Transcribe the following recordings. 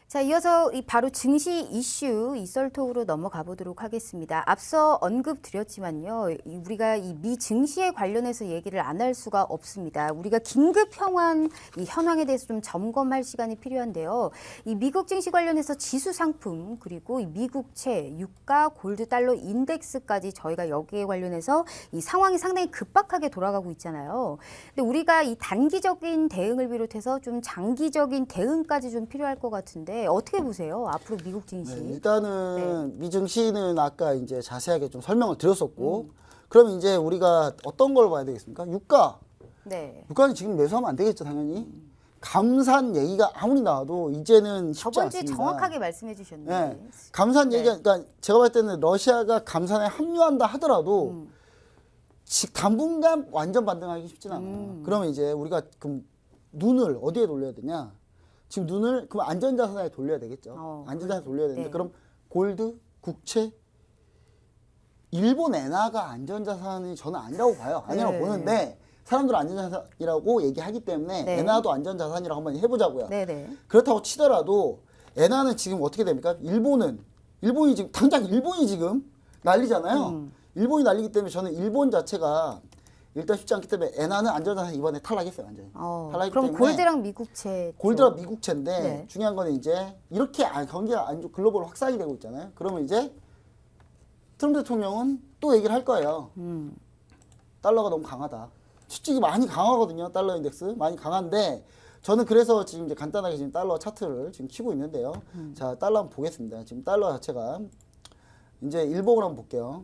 자, 이어서 바로 증시 이슈 이썰톡으로 넘어가 보도록 하겠습니다. 앞서 언급 드렸지만요, 우리가 이 미 증시에 관련해서 얘기를 안 할 수가 없습니다. 우리가 긴급 이 현황에 대해서 좀 점검할 시간이 필요한데요. 이 미국 증시 관련해서 지수 상품 그리고 이 미국채, 유가, 골드, 달러 인덱스까지 저희가 여기에 관련해서 이 상황이 상당히 급박하게 돌아가고 있잖아요. 근데 우리가 이 단기적인 대응을 비롯해서 좀 장기적인 대응까지 좀 필요할 것 같은데. 어떻게 보세요? 앞으로 미국 증시? 네, 일단은 미 증시는 아까 이제 자세하게 좀 설명을 드렸었고, 그러면 이제 우리가 어떤 걸 봐야 되겠습니까? 유가. 네. 유가는 지금 매수하면 안 되겠죠, 당연히. 감산 얘기가 아무리 나와도 이제는 쉽지 저번 주에 않습니다. 정확하게 말씀해 주셨는데. 네, 감산 얘기가, 그러니까 제가 봤을 때는 러시아가 감산에 합류한다 하더라도 당분간 완전 반등하기 쉽진 않아요. 그러면 이제 우리가 그럼 눈을 어디에 돌려야 되냐? 지금 눈을 그럼 안전자산에 돌려야 되겠죠. 안전자산에 돌려야 되는데 네. 그럼 골드, 국채, 일본 엔화가 안전자산이 저는 아니라고 봐요. 아니라고 네. 보는데 사람들은 안전자산이라고 얘기하기 때문에 네. 엔화도 안전자산이라고 한번 해보자고요. 네네. 그렇다고 치더라도 엔화는 지금 어떻게 됩니까? 일본이 지금 당장 일본이 지금 난리잖아요. 일본이 난리기 때문에 저는 일본 자체가 일단 쉽지 않기 때문에 엔화는 안전자산 이번에 탈락했어요, 완전히. 탈락했기 그럼 때문에 골드랑 미국채. 골드랑 미국채인데 네. 중요한 거는 이제 이렇게 경기가 안 좋고 글로벌 확산이 되고 있잖아요. 그러면 이제 트럼프 대통령은 또 얘기를 할 거예요. 달러가 너무 강하다. 솔직히 많이 강하거든요. 달러 인덱스 많이 강한데 저는 그래서 지금 이제 간단하게 지금 달러 차트를 지금 치고 있는데요. 자, 달러 한번 보겠습니다. 지금 달러 자체가 이제 일봉을 한번 볼게요.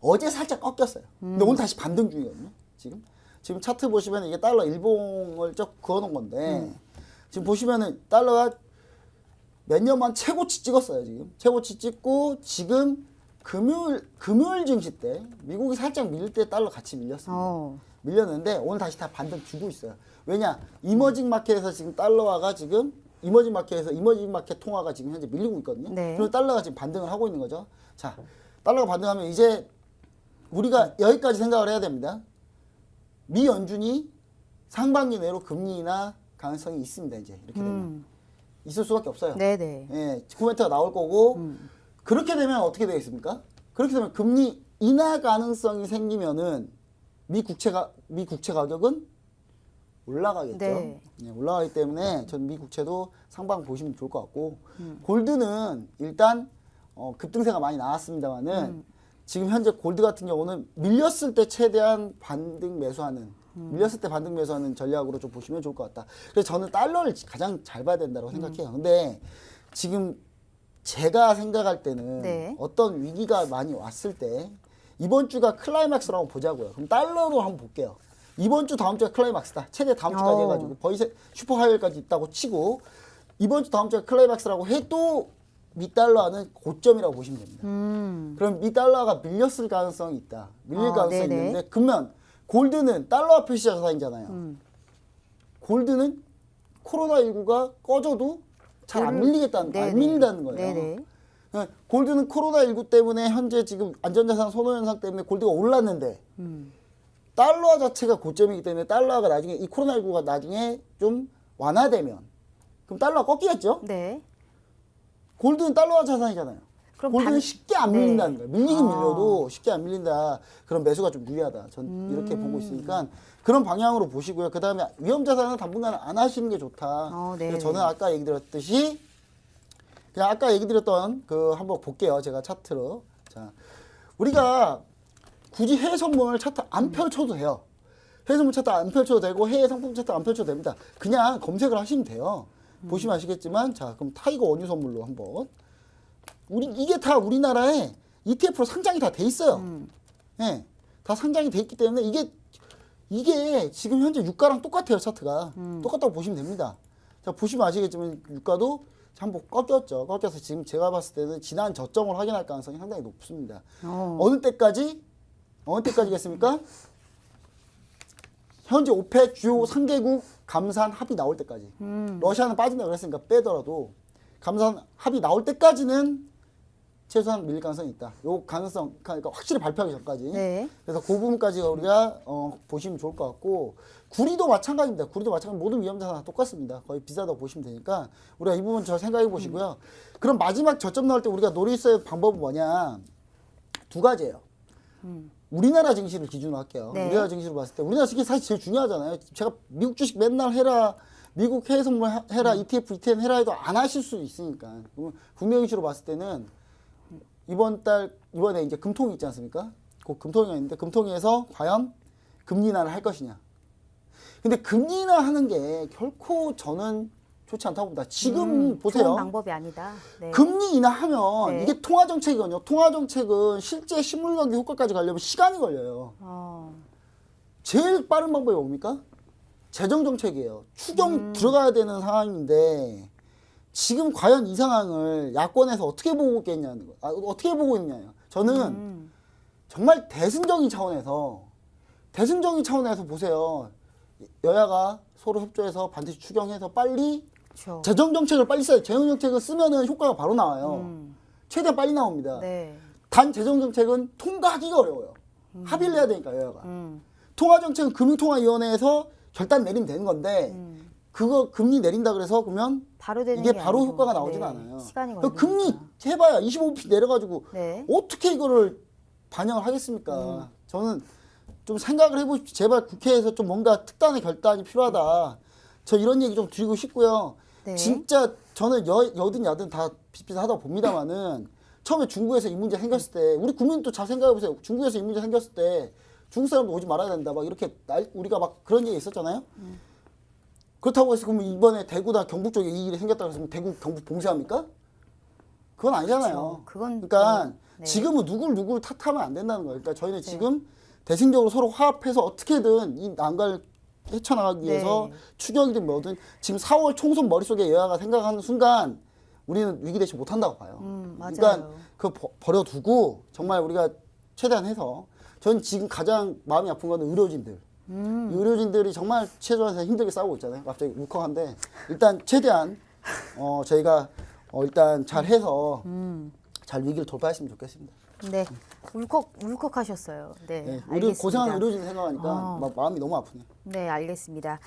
어제 살짝 꺾였어요. 근데 오늘 다시 반등 중이거든요. 지금 차트 보시면 이게 달러 일봉을 쭉 그어놓은 건데 지금 보시면은 달러가 몇 년만 최고치 찍었어요. 지금 최고치 찍고 지금 금요일 증시 때 미국이 살짝 밀릴 때 달러 같이 밀렸습니다. 밀렸는데 오늘 다시 다 반등 주고 있어요. 왜냐? 이머징 마켓에서 지금 달러화가 지금 이머징 마켓 통화가 지금 현재 밀리고 있거든요. 네. 그래서 달러가 지금 반등을 하고 있는 거죠. 자, 달러가 반등하면 이제 우리가 여기까지 생각을 해야 됩니다. 미 연준이 상반기 내로 금리 인하 가능성이 있습니다. 이제 이렇게 되면 있을 수밖에 없어요. 네네. 예, 코멘트가 나올 거고 그렇게 되면 어떻게 되겠습니까? 그렇게 되면 금리 인하 가능성이 생기면은 미 국채 가격은 올라가겠죠. 네. 예, 올라가기 때문에 전 미 국채도 상방 보시면 좋을 것 같고 골드는 일단 급등세가 많이 나왔습니다만은 지금 현재 골드 같은 경우는 밀렸을 때 최대한 반등 매수하는 전략으로 좀 보시면 좋을 것 같다. 그래서 저는 달러를 가장 잘 봐야 된다고 생각해요. 근데 지금 제가 생각할 때는 네. 어떤 위기가 많이 왔을 때 이번 주가 클라이막스라고 보자고요. 그럼 달러로 한번 볼게요. 이번 주 다음 주가 클라이막스다. 최대 다음 주까지 해가지고 거의 슈퍼 하이어까지 있다고 치고 이번 주 다음 주가 클라이막스라고 해도 미달러는 고점이라고 보시면 됩니다. 그럼 미달러가 밀렸을 가능성이 있다. 밀릴 가능성이 네네. 있는데 그러면 골드는 달러화 표시 자산이잖아요. 골드는 코로나19가 꺼져도 잘 안 밀리겠다는 안 밀린다는 거예요. 네네. 그러니까 골드는 코로나19 때문에 현재 지금 안전자산 선호 현상 때문에 골드가 올랐는데 달러 자체가 고점이기 때문에 달러가 나중에 이 코로나19가 나중에 좀 완화되면 그럼 달러가 꺾이겠죠? 네. 골드는 달러화 자산이잖아요. 그럼 골드는 쉽게 안 밀린다는 거예요. 밀리긴 아. 밀려도 쉽게 안 밀린다. 그런 매수가 좀 유리하다. 전 이렇게 보고 있으니까 그런 방향으로 보시고요. 그 다음에 위험 자산은 당분간 안 하시는 게 좋다. 네. 그래서 저는 아까 얘기 드렸듯이 그냥 아까 얘기 드렸던 그 한번 볼게요. 제가 차트로. 자, 우리가 굳이 해외 선물 차트 안 펼쳐도 돼요. 해외 선물 차트 안 펼쳐도 되고 해외 상품 차트 안 펼쳐도 됩니다. 그냥 검색을 하시면 돼요. 보시면 아시겠지만 자, 그럼 타이거 원유 선물로 한번 이게 다 우리나라에 ETF로 상장이 다 돼 있어요. 예. 다 상장이 돼 있기 때문에 이게 지금 현재 유가랑 똑같아요, 차트가. 똑같다고 보시면 됩니다. 자, 보시면 아시겠지만 유가도 한번 꺾였죠. 꺾여서 지금 제가 봤을 때는 지난 저점을 확인할 가능성이 상당히 높습니다. 어느 때까지겠습니까? 현재 오펙 주요 3개국 감산 합의 나올 때까지. 러시아는 빠진다고 그랬으니까 빼더라도 감산 합의 나올 때까지는 최소한 밀릴 가능성이 있다. 요 가능성, 그러니까 확실히 발표하기 전까지. 네. 그래서 그 부분까지 우리가 보시면 좋을 것 같고 구리도 마찬가지입니다. 구리도 마찬가지 모든 위험자산 똑같습니다. 거의 비슷하다고 보시면 되니까 우리가 이 부분 잘 생각해 보시고요. 그럼 마지막 저점 나올 때 우리가 노릴 수 있는 방법은 뭐냐? 두 가지예요. 우리나라 증시를 기준으로 할게요. 네. 우리나라 증시를 봤을 때 우리나라 증시 사실 제일 중요하잖아요. 제가 미국 주식 맨날 해라, 미국 해외 선물 해라, ETF, ETN 해라 해도 안 하실 수 있으니까. 그러면 국내증시로 봤을 때는 이번에 이제 금통이 있지 않습니까? 그 금통위가 있는데 금통위에서 과연 금리 인하를 할 것이냐. 근데 금리 인하하는 게 결코 저는 좋지 않다고 봅니다. 지금 보세요. 좋은 방법이 아니다. 네. 금리 인하하면 네. 이게 통화 정책이거든요. 통화 정책은 실제 실물경제 효과까지 가려면 시간이 걸려요. 제일 빠른 방법이 뭡니까? 재정 정책이에요. 추경 들어가야 되는 상황인데 지금 과연 이 상황을 야권에서 어떻게 보고 있겠냐는 거. 어떻게 보고 있냐요. 저는 정말 대승적인 차원에서 보세요. 여야가 서로 협조해서 반드시 추경해서 빨리 그렇죠. 재정 정책을 빨리 써요. 재정 정책을 쓰면은 효과가 바로 나와요. 최대한 빨리 나옵니다. 네. 단 재정 정책은 통과하기가 어려워요. 합의를 해야 되니까 여야가. 통화 정책은 금융통화위원회에서 결단 내리면 되는 건데 그거 금리 내린다 그래서 그러면 바로 되는 이게 게 바로 아니고, 효과가 나오진 네. 않아요. 시간이 그 걸리니까. 금리 해봐야 25% 내려가지고 네. 어떻게 이거를 반영을 하겠습니까? 저는 좀 생각을 해보십시오. 제발 국회에서 좀 뭔가 특단의 결단이 필요하다. 저 이런 얘기 좀 드리고 싶고요. 네. 진짜 저는 여든 야든 다 비슷비슷하다고 봅니다만은 처음에 중국에서 이 문제 생겼을 때 우리 국민도 잘 생각해보세요. 중국에서 이 문제 생겼을 때 중국 사람도 오지 말아야 된다. 막 이렇게 우리가 막 그런 얘기 있었잖아요. 그렇다고 해서 그러면 이번에 대구나 경북 쪽에 이 일이 생겼다고 해서 대구, 경북 봉쇄합니까? 그건 아니잖아요. 그렇죠. 그건 그러니까 네. 지금은 누굴 탓하면 안 된다는 거예요. 그러니까 저희는 지금 대승적으로 서로 화합해서 어떻게든 이 난관을 헤쳐나가기 위해서 네. 추경이든 뭐든 지금 4월 총선 머릿속에 여야가 생각하는 순간 우리는 위기 대처 못한다고 봐요. 맞아요. 그러니까 그거 버려두고 정말 우리가 최대한 해서 저는 지금 가장 마음이 아픈 건 의료진들. 의료진들이 정말 최저한에서 힘들게 싸우고 있잖아요. 갑자기 울컥한데 일단 최대한 저희가 일단 잘 해서 잘 위기를 돌파했으면 좋겠습니다. 네. 울컥하셨어요. 네. 네, 알겠습니다. 고생하는 의료진 생각하니까 마음이 너무 아프네요. 네, 알겠습니다.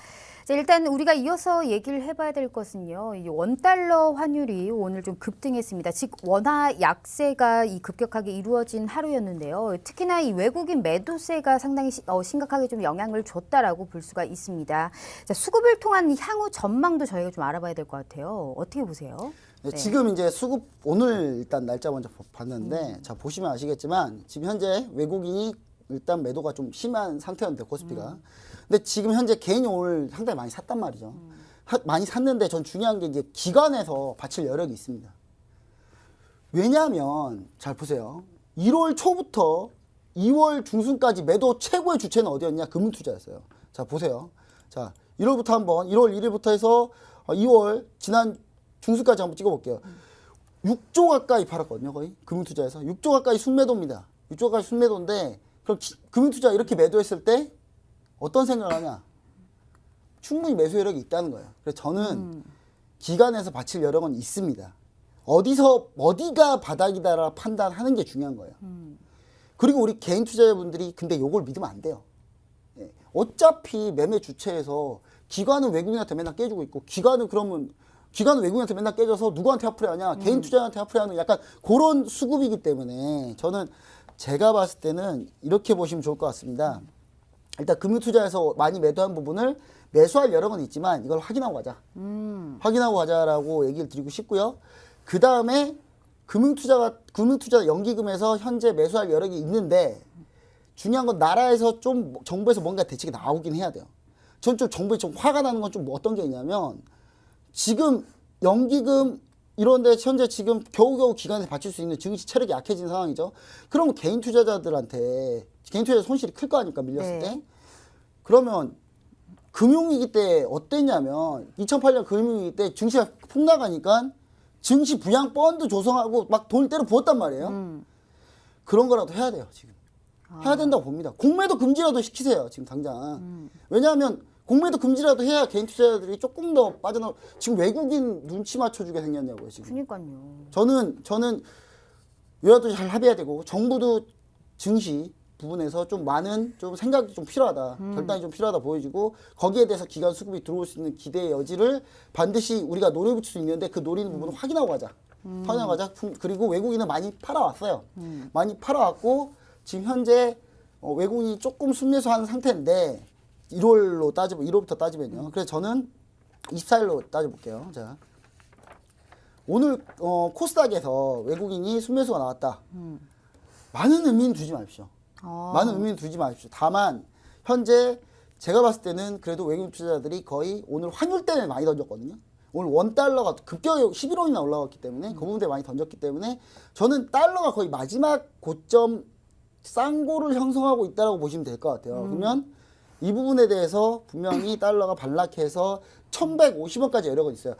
자, 일단 우리가 이어서 얘기를 해봐야 될 것은요. 이 원달러 환율이 오늘 좀 급등했습니다. 즉 원화 약세가 이 급격하게 이루어진 하루였는데요. 특히나 이 외국인 매도세가 상당히 심각하게 좀 영향을 줬다라고 볼 수가 있습니다. 자, 수급을 통한 향후 전망도 저희가 좀 알아봐야 될 것 같아요. 어떻게 보세요? 네, 지금 이제 수급 오늘 일단 날짜 먼저 봤는데 자 보시면 아시겠지만 지금 현재 외국인이 일단 매도가 좀 심한 상태였는데 코스피가 근데 지금 현재 개인이 오늘 상당히 많이 샀단 말이죠. 많이 샀는데 전 중요한 게 이제 기관에서 받칠 여력이 있습니다. 왜냐하면 잘 보세요. 1월 초부터 2월 중순까지 매도 최고의 주체는 어디였냐? 금융투자였어요. 자 보세요. 자 1월부터 한번 1월 1일부터 해서 2월 지난 중순까지 한번 찍어볼게요. 6조 가까이 팔았거든요. 거의 금융투자에서 6조 가까이 순매도입니다. 6조 가까이 순매도인데 그럼 금융투자 이렇게 매도했을 때 어떤 생각을 하냐? 충분히 매수 여력이 있다는 거예요. 그래서 저는 기관에서 받칠 여력은 있습니다. 어디가 바닥이다라 판단하는 게 중요한 거예요. 그리고 우리 개인 투자자분들이 근데 요걸 믿으면 안 돼요. 예. 어차피 매매 주체에서 기관은 외국인한테 맨날 깨주고 있고 기관은 외국인한테 맨날 깨져서 누구한테 화풀이 하냐? 개인 투자자한테 화풀이 하는 약간 그런 수급이기 때문에 저는 제가 봤을 때는 이렇게 보시면 좋을 것 같습니다. 일단 금융투자에서 많이 매도한 부분을 매수할 여력은 있지만 이걸 확인하고 가자. 확인하고 가자라고 얘기를 드리고 싶고요. 그 다음에 금융투자 연기금에서 현재 매수할 여력이 있는데 중요한 건 나라에서 좀 정부에서 뭔가 대책이 나오긴 해야 돼요. 전 좀 정부에 좀 화가 나는 건 좀 어떤 게 있냐면 지금 연기금 이런데 현재 지금 겨우겨우 기관에서 받칠 수 있는 증시 체력이 약해진 상황이죠. 그러면 개인 투자자들한테 개인 투자자 손실이 클 거 아닙니까 밀렸을 때. 그러면 금융위기 때 어땠냐면 2008년 금융위기 때 증시가 폭 나가니까 증시 부양 펀드 조성하고 막 돈을 때려 부었단 말이에요. 그런 거라도 해야 돼요 지금. 해야 된다고 봅니다. 공매도 금지라도 시키세요 지금 당장. 왜냐하면 공매도 금지라도 해야 개인 투자자들이 조금 더 빠져나올. 지금 외국인 눈치 맞춰주게 생겼냐고요 지금. 그러니까요. 저는 여야도 잘 합의해야 되고 정부도 증시 부분에서 좀 많은 좀 생각이 좀 필요하다. 결단이 좀 필요하다 보여지고 거기에 대해서 기관 수급이 들어올 수 있는 기대의 여지를 반드시 우리가 노려붙일 수 있는데 그 노리는 부분을 확인하고 가자. 확인하고 가자. 그리고 외국인은 많이 팔아왔어요. 많이 팔아왔고 지금 현재 외국인이 조금 순매수하는 상태인데 1월부터 따지면요. 그래서 저는 24일로 따져볼게요. 자, 오늘 코스닥에서 외국인이 순매수가 나왔다. 많은 의미는 두지 마십시오. 많은 의미는 두지 마십시오. 다만 현재 제가 봤을 때는 그래도 외국인 투자자들이 거의 오늘 환율 때문에 많이 던졌거든요. 오늘 원달러가 급격히 11원이나 올라갔기 때문에 그 부분에 많이 던졌기 때문에 저는 달러가 거의 마지막 고점 쌍고를 형성하고 있다고 보시면 될 것 같아요. 그러면 이 부분에 대해서 분명히 달러가 반락해서 1150원까지 여력은 있어요.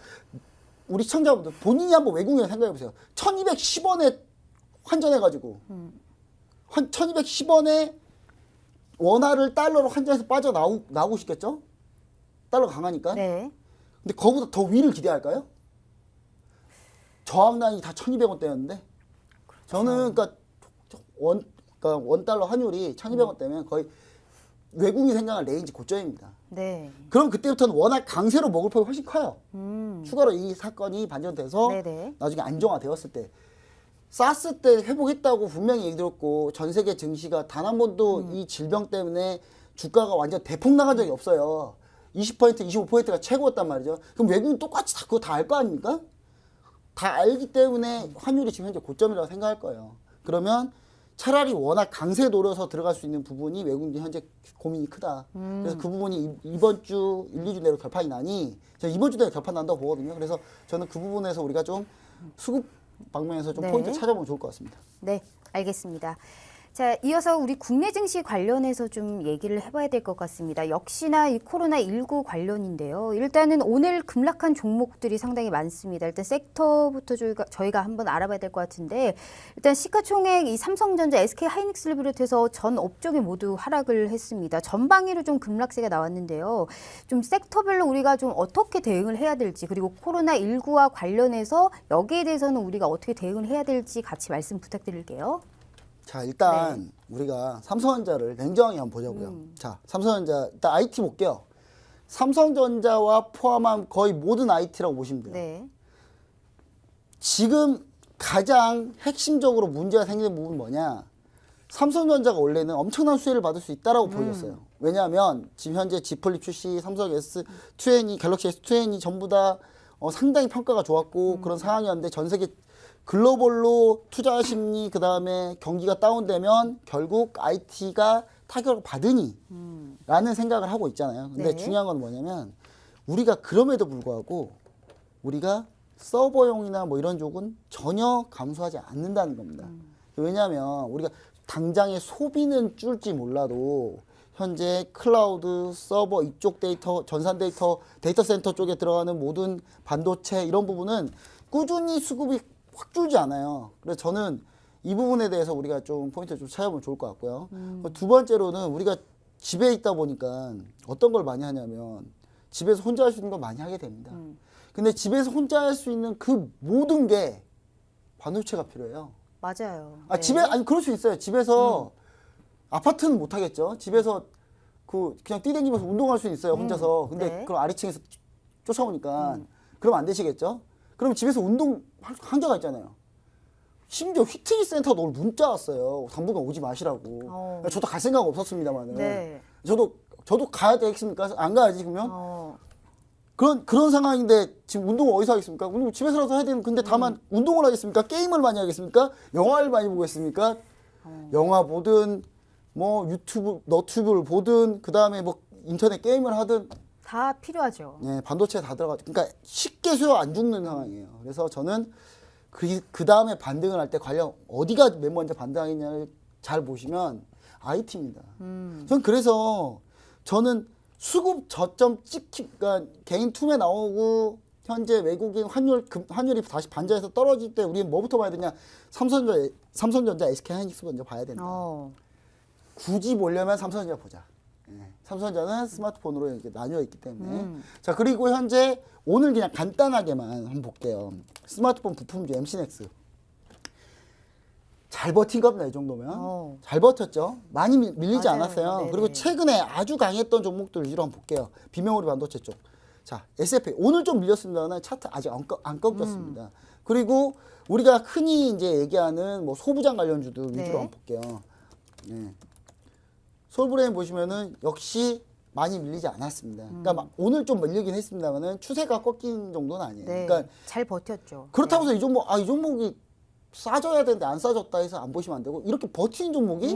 우리 시청자분들 본인이 한번 외국인을 생각해 보세요. 1210원에 환전해가지고 1210원에 원화를 달러로 환전해서 빠져나오고 싶겠죠? 달러 강하니까. 네. 근데 그거보다 더 위를 기대할까요? 저항라인이 다 1200원대였는데 저는 그러니까 원달러 환율이 1200원대면 거의 외국인이 생각할 레인지 고점입니다. 네. 그럼 그때부터는 워낙 강세로 먹을 폭이 훨씬 커요. 추가로 이 사건이 반전돼서 네네. 나중에 안정화되었을 때 사스 때 회복했다고 분명히 얘기 들었고 전 세계 증시가 단 한 번도 이 질병 때문에 주가가 완전 대폭 나간 적이 없어요. 20%, 25%가 최고였단 말이죠. 그럼 외국인 똑같이 다 그거 다 알 거 아닙니까? 다 알기 때문에 환율이 지금 현재 고점이라고 생각할 거예요. 그러면 차라리 워낙 강세 노려서 들어갈 수 있는 부분이 외국인이 현재 고민이 크다. 그래서 그 부분이 이번 주 1, 2주 내로 결판이 나니 제가 이번 주 내로 결판 난다고 보거든요. 그래서 저는 그 부분에서 우리가 좀 수급 방면에서 좀 네. 포인트 찾아보면 좋을 것 같습니다. 네, 알겠습니다. 자, 이어서 우리 국내 증시 관련해서 좀 얘기를 해봐야 될 것 같습니다. 역시나 이 코로나19 관련인데요. 일단은 오늘 급락한 종목들이 상당히 많습니다. 일단 섹터부터 저희가 한번 알아봐야 될 것 같은데 일단 시가총액 이 삼성전자, SK하이닉스를 비롯해서 전 업종이 모두 하락을 했습니다. 전방위로 좀 급락세가 나왔는데요. 좀 섹터별로 우리가 좀 어떻게 대응을 해야 될지 그리고 코로나19와 관련해서 여기에 대해서는 우리가 어떻게 대응을 해야 될지 같이 말씀 부탁드릴게요. 자, 일단 우리가 삼성전자를 냉정하게 한번 보자고요. 자, 삼성전자 일단 IT 볼게요. 삼성전자와 포함한 거의 모든 IT라고 보시면 돼요. 네. 지금 가장 핵심적으로 문제가 생기는 부분은 뭐냐? 삼성전자가 원래는 엄청난 수혜를 받을 수 있다라고 보여졌어요. 왜냐하면 지금 현재 Z 플립 출시, 삼성 S20, 갤럭시 S20이 전부 다 상당히 평가가 좋았고 그런 상황이었는데 전 세계 글로벌로 투자 심리 그다음에 경기가 다운되면 결국 IT가 타격을 받으니 라는 생각을 하고 있잖아요. 근데 네. 중요한 건 뭐냐면 우리가 그럼에도 불구하고 우리가 서버용이나 뭐 이런 쪽은 전혀 감소하지 않는다는 겁니다. 왜냐하면 우리가 당장의 소비는 줄지 몰라도 현재 클라우드, 서버 이쪽 데이터, 전산 데이터, 데이터 센터 쪽에 들어가는 모든 반도체 이런 부분은 꾸준히 수급이 확 줄지 않아요. 그래서 저는 이 부분에 대해서 우리가 좀 포인트 좀 찾아보면 좋을 것 같고요. 두 번째로는 우리가 집에 있다 보니까 어떤 걸 많이 하냐면 집에서 혼자 할 수 있는 걸 많이 하게 됩니다. 근데 집에서 혼자 할 수 있는 그 모든 게 반도체가 필요해요. 맞아요. 아, 네. 집에, 아니, 그럴 수 있어요. 집에서, 아파트는 못 하겠죠. 집에서 그냥 뛰댕기면서 운동할 수 있어요. 혼자서. 근데 네. 그럼 아래층에서 쫓아오니까. 그럼 안 되시겠죠? 그럼 집에서 운동 한계가 있잖아요. 심지어 휘트니스 센터도 오늘 문자 왔어요. 당분간 오지 마시라고. 저도 갈 생각 없었습니다만은. 네. 저도 가야 되겠습니까? 안 가야지, 그러면? 어, 그런 상황인데 지금 운동을 어디서 하겠습니까? 운동 집에서라도 해야 되는 근데 다만 운동을 하겠습니까? 게임을 많이 하겠습니까? 영화를 많이 보겠습니까? 영화 보든 뭐 유튜브 너튜브를 보든 그다음에 뭐 인터넷 게임을 하든 다 필요하죠. 네, 반도체 다 들어가죠. 그러니까 쉽게 수요 안 죽는 상황이에요. 그래서 저는 그 다음에 반등을 할 때 과연 어디가 맨 먼저 반등하겠냐를 잘 보시면 IT입니다. 전 그래서 저는 수급 저점 그러니까 개인 투매 나오고 현재 외국인 환율이 다시 반전해서 떨어질 때 우리는 뭐부터 봐야 되냐? 삼성전자, SK하이닉스 먼저 봐야 된다. 굳이 보려면 삼성전자 보자. 네. 삼성전자는 스마트폰으로 이렇게 나뉘어 있기 때문에. 자, 그리고 현재 오늘 그냥 간단하게만 한번 볼게요. 스마트폰 부품주 MC넥스. 잘 버틴 겁니다. 이 정도면. 어. 잘 버텼죠. 많이 밀리지 맞아요. 않았어요. 네네. 그리고 최근에 아주 강했던 종목들 위주로 한번 볼게요. 비메모리 반도체 쪽. 자, SFA. 오늘 좀 밀렸습니다만 차트 아직 안 꺾였습니다. 그리고 우리가 흔히 이제 얘기하는 뭐 소부장 관련주들 위주로 네. 한번 볼게요. 네. 솔브레인 보시면은 역시 많이 밀리지 않았습니다. 그러니까 막 오늘 좀 밀리긴 했습니다만은 추세가 꺾인 정도는 아니에요. 네. 그러니까 잘 버텼죠. 그렇다고 해서 이 종목이 싸져야 되는데 안 싸졌다 해서 안 보시면 안 되고 이렇게 버티는 종목이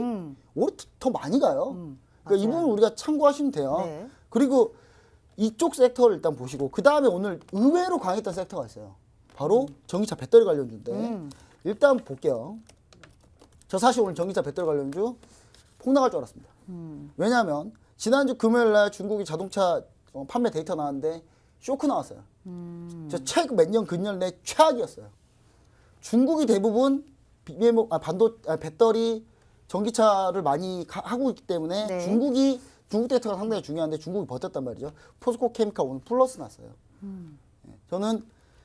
오히려 더 많이 가요. 그러니까 이 맞아요. 부분 우리가 참고하시면 돼요. 네. 그리고 이쪽 섹터를 일단 보시고 그 다음에 오늘 의외로 강했던 섹터가 있어요. 바로 전기차 배터리 관련주인데 일단 볼게요. 저 사실 오늘 전기차 배터리 관련주 폭락할 줄 알았습니다. 왜냐하면 지난주 금요일 날 중국이 자동차 판매 데이터 나왔는데 쇼크 나왔어요. 저 최근 몇 년 근년 내 최악이었어요. 중국이 대부분 배터리 전기차를 많이 하고 있기 때문에 네. 중국 데이터가 상당히 중요한데 중국이 버텼단 말이죠. 포스코 케미칼 오늘 플러스 났어요. 예, 저는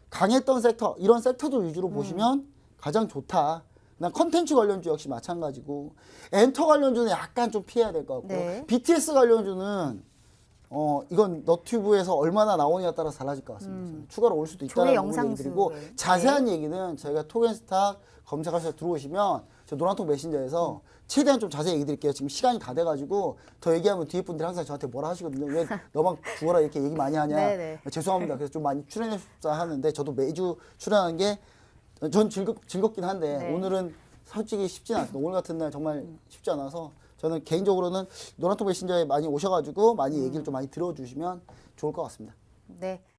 강했던 섹터 이런 섹터들 위주로 보시면 가장 좋다. 난 컨텐츠 관련주 역시 마찬가지고 엔터 관련주는 약간 좀 피해야 될 것 같고 네. BTS 관련주는 이건 너튜브에서 얼마나 나오느냐에 따라서 달라질 것 같습니다. 추가로 올 수도 있다는 조회 부분 영상수. 얘기드리고 네. 자세한 얘기는 저희가 톡앤스탁 검색하셔서 들어오시면 저 노란톡 메신저에서 최대한 좀 자세히 얘기 드릴게요. 지금 시간이 다 돼가지고 더 얘기하면 뒤에 분들이 항상 저한테 뭐라 하시거든요. 왜 너만 죽어라 이렇게 얘기 많이 하냐. 네네. 죄송합니다. 그래서 좀 많이 출연해 싶다 하는데 저도 매주 출연하는 게 전 즐겁긴 한데 네. 오늘은 솔직히 쉽진 않습니다. 오늘 같은 날 정말 쉽지 않아서 저는 개인적으로는 노란톡 메신저에 많이 오셔가지고 많이 얘기를 좀 많이 들어주시면 좋을 것 같습니다. 네.